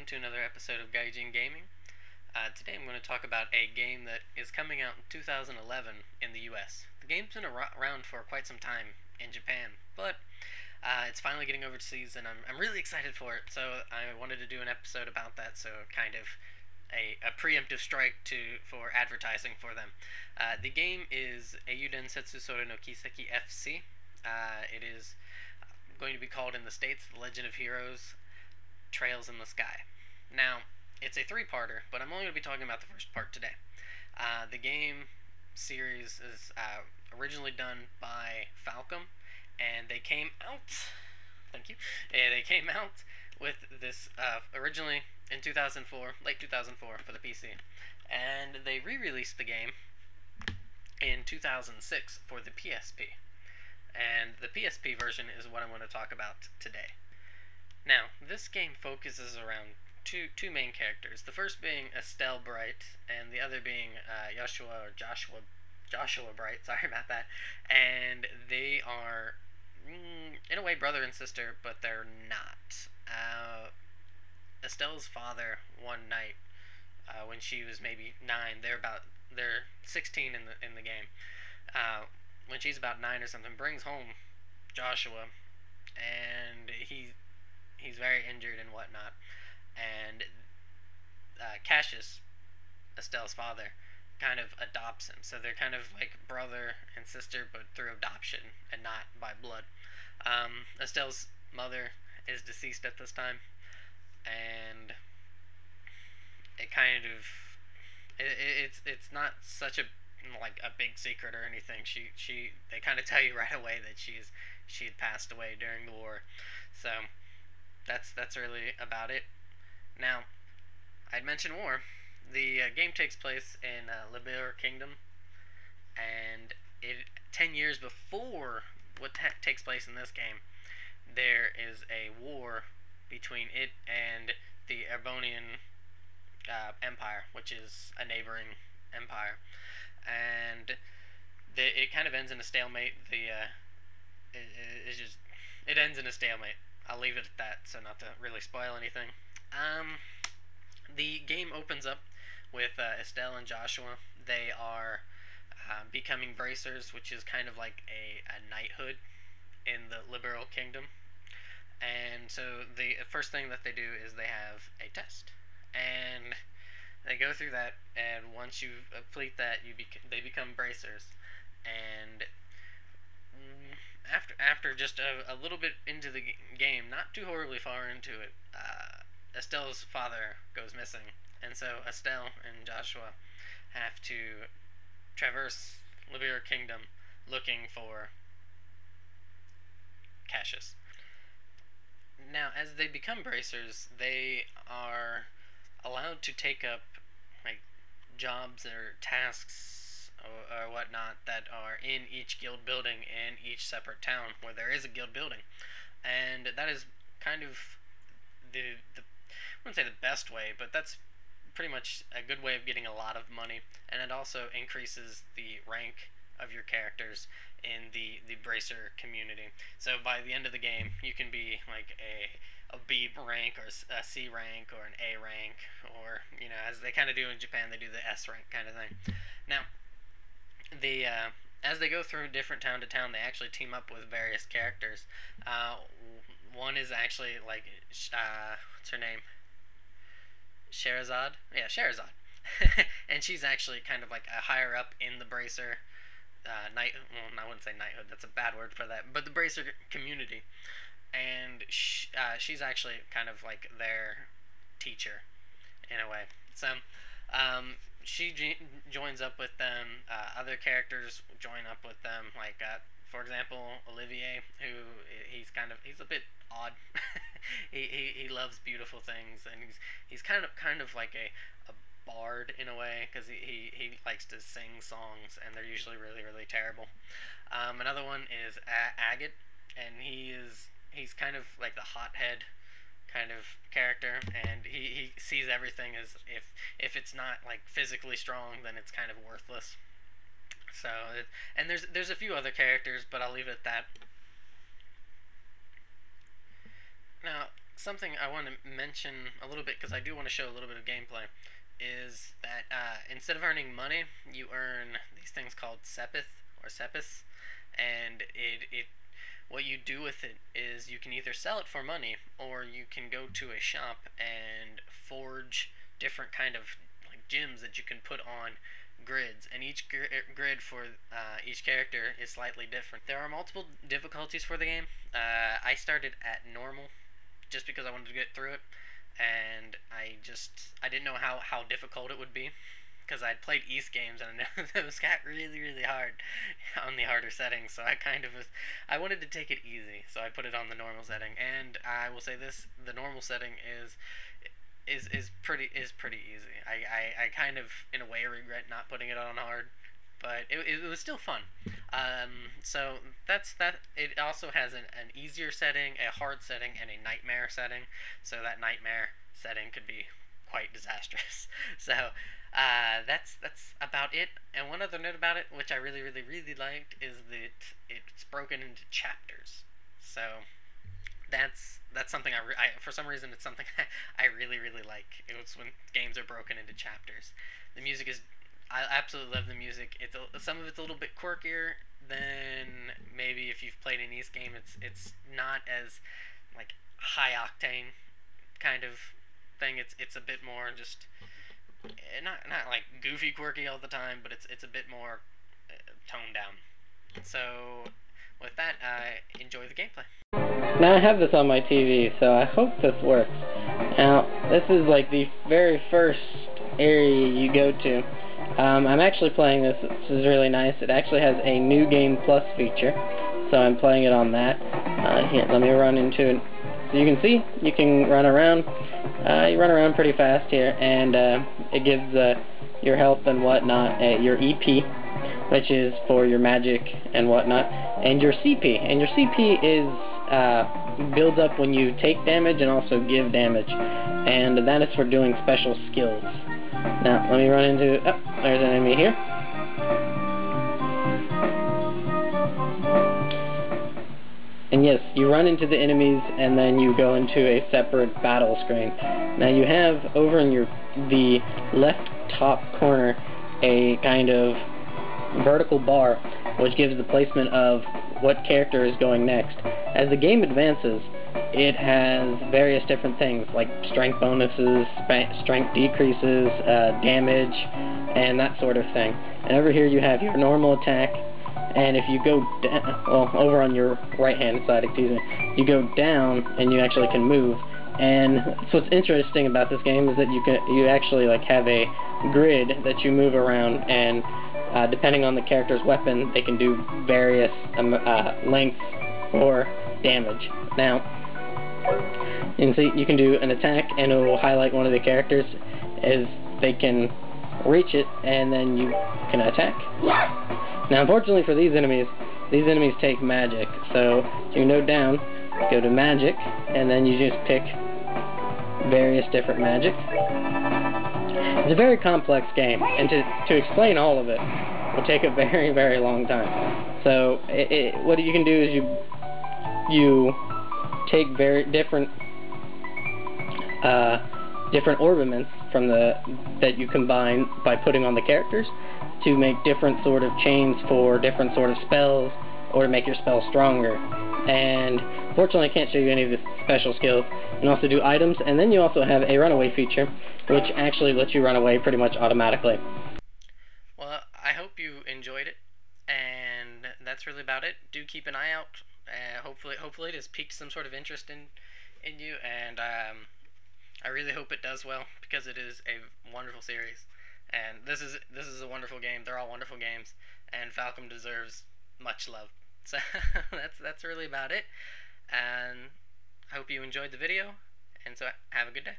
to another episode of Gaijin Gaming. Today I'm going to talk about a game that is coming out in 2011 in the US. The game's been around for quite some time in Japan, but it's finally getting overseas, and I'm really excited for it. So I wanted to do an episode about that, so kind of a preemptive strike for advertising for them. The game is Eiyuu Densetsu Sora no Kiseki FC. It is going to be called in the States The Legend of Heroes Trails in the Sky. Now, it's a three-parter, but I'm only going to be talking about the first part today. The game series is originally done by Falcom, and they came out. Thank you. They came out with this originally in 2004, late 2004 for the PC, and they re-released the game in 2006 for the PSP. And the PSP version is what I'm going to talk about today. Now, this game focuses around two main characters. The first being Estelle Bright, and the other being Joshua Bright. Sorry about that. And they are, in a way, brother and sister, but they're not. Estelle's father, one night, when she was maybe 9, they're 16 in the game. When she's about 9 or something, brings home Joshua, and he's very injured and whatnot, and Cassius, Estelle's father, kind of adopts him. So they're kind of like brother and sister, but through adoption and not by blood. Estelle's mother is deceased at this time, and it kind of it's not such a big secret or anything. They kind of tell you right away that she had passed away during the war. So that's really about it. Now, I'd mentioned war. The game takes place in Libera Kingdom, and 10 years before what takes place in this game, there is a war between it and the Erbonian Empire, which is a neighboring empire, and it kind of ends in a stalemate. It ends in a stalemate. I'll leave it at that, so not to really spoil anything. The game opens up with Estelle and Joshua. They are becoming bracers, which is kind of like a knighthood in the Liberal Kingdom. And so the first thing that they do is they have a test, and they go through that. And once you complete that, they become bracers. And after just a little bit into the game, not too horribly far into it, Estelle's father goes missing, and so Estelle and Joshua have to traverse Libera Kingdom looking for Cassius. Now, as they become bracers, they are allowed to take up jobs or tasks or whatnot that are in each guild building in each separate town where there is a guild building, and that is kind of the I wouldn't say the best way, but that's pretty much a good way of getting a lot of money, and it also increases the rank of your characters in the bracer community. So by the end of the game, you can be like a B rank or a C rank or an A rank, or as they kind of do in Japan, they do the S rank kind of thing. Now, as they go through different town to town, they actually team up with various characters. One is actually what's her name? Sherazade? Yeah, Sherazade. And she's actually kind of like a higher up in the bracer I wouldn't say knighthood, that's a bad word for that, but the bracer community. And she's actually kind of like their teacher in a way. So she joins up with them. Other characters join up with them, for example, Olivier, who he's a bit odd. he loves beautiful things, and he's kind of like a bard in a way, because he likes to sing songs, and they're usually really, really terrible. Another one is Agate, and he's kind of like the hothead kind of character, and he sees everything as if it's not like physically strong, then it's kind of worthless. So, and there's a few other characters, but I'll leave it at that. Now, something I want to mention a little bit, because I do want to show a little bit of gameplay, is that instead of earning money, you earn these things called sepis, and it what you do with it is you can either sell it for money, or you can go to a shop and forge different kind of like gems that you can put on grids, and each grid for each character is slightly different. There are multiple difficulties for the game. I started at normal just because I wanted to get through it, and I didn't know how difficult it would be, because I'd played East games and I know those got really hard on the harder settings. So I wanted to take it easy, so I put it on the normal setting. And I will say this: the normal setting is pretty easy. I kind of in a way regret not putting it on hard, but it was still fun. So that's that. It also has an easier setting, a hard setting, and a nightmare setting. So that nightmare setting could be quite disastrous. So that's about it. And one other note about it, which I really liked, is that it's broken into chapters. So that's something I for some reason it's something I really like. It was when games are broken into chapters. The music is I absolutely love the music. Some of it's a little bit quirkier than maybe if you've played an East game. It's not as like high octane kind of thing. It's a bit more just not like goofy quirky all the time, but it's a bit more toned down. So with that, enjoy the gameplay. Now I have this on my TV, so I hope this works. Now, this is like the very first area you go to. I'm actually playing this. This is really nice. It actually has a New Game Plus feature, so I'm playing it on that. Here, let me run into it. So you can see, you can run around. You run around pretty fast here, and it gives your health and whatnot, your EP, which is for your magic and whatnot, and your CP. And your CP is builds up when you take damage and also give damage, and that is for doing special skills. Now, let me run into... Oh, there's an enemy here. And yes, you run into the enemies, and then you go into a separate battle screen. Now you have over in the left top corner a kind of vertical bar, which gives the placement of what character is going next. As the game advances, it has various different things like strength bonuses, strength decreases, damage, and that sort of thing. And over here you have your normal attack, and if you go down, well, over on your right hand side, excuse me, you go down and you actually can move. And so what's interesting about this game is that you actually like have a grid that you move around, and depending on the character's weapon, they can do various lengths or damage. Now, you can see you can do an attack, and it will highlight one of the characters as they can reach it, and then you can attack. Now, unfortunately for these enemies take magic. So you can go down, go to magic, and then you just pick various different magic. It's a very complex game, and to explain all of it will take a very long time. So what you can do is you take very different orbaments from that you combine by putting on the characters to make different sort of chains for different sort of spells, or to make your spell stronger. And fortunately I can't show you any of the special skills. You can also do items, and then you also have a runaway feature, which actually lets you run away pretty much automatically. Well, I hope you enjoyed it, and that's really about it. Do keep an eye out. Hopefully it has piqued some sort of interest in you, and I really hope it does well, because it is a wonderful series, and this is a wonderful game. They're all wonderful games, and Falcom deserves much love. So that's really about it, and I hope you enjoyed the video, and so have a good day.